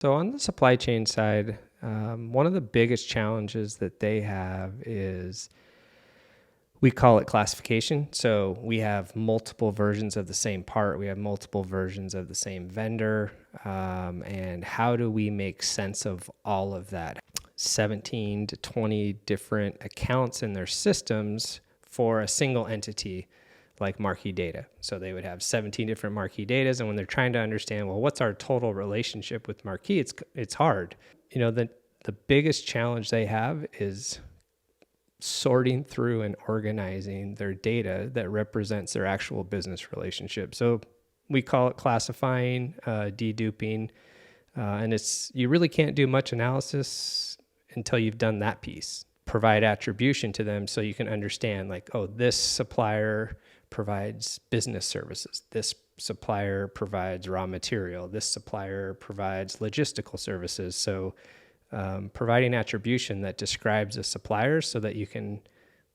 So on the supply chain side, one of the biggest challenges that they have is we call it classification. So we have multiple versions of the same part. We have multiple versions of the same vendor. And how do we make sense of all of that? 17 to 20 different accounts in their systems for a single entity like marquee data. So they would have 17 different marquee datas. And when they're trying to understand, well, what's our total relationship with marquee? It's hard. The biggest challenge they have is sorting through and organizing their data that represents their actual business relationship. So we call it classifying, deduping, and you really can't do much analysis until you've done that piece. Provide attribution to them so you can understand, like, oh, this supplier provides business services. This supplier provides raw material. This supplier provides logistical services. So providing attribution that describes the suppliers so that you can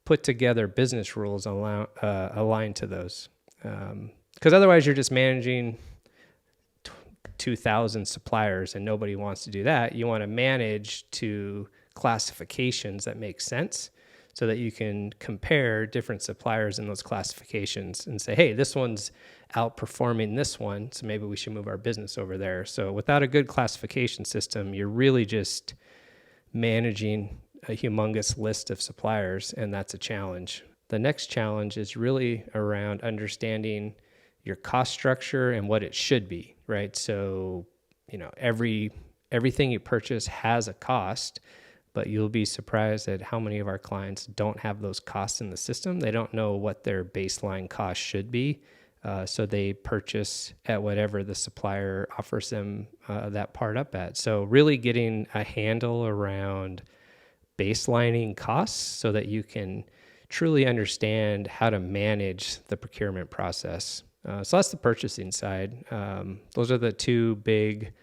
put together business rules aligned to those. Because otherwise you're just managing 2,000 suppliers and nobody wants to do that. You want to manage to classifications that make sense so that you can compare different suppliers in those classifications and say, hey, this one's outperforming this one, so maybe we should move our business over there. So without a good classification system, you're really just managing a humongous list of suppliers, and that's a challenge. The next challenge is really around understanding your cost structure and what it should be, right? So, everything you purchase has a cost, but you'll be surprised at how many of our clients don't have those costs in the system. They don't know what their baseline cost should be. So they purchase at whatever the supplier offers them that part up at. So really getting a handle around baselining costs so that you can truly understand how to manage the procurement process. So that's the purchasing side. Those are the two big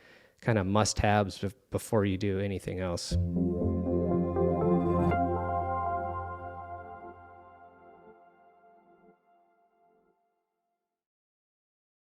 kind of must-haves before you do anything else.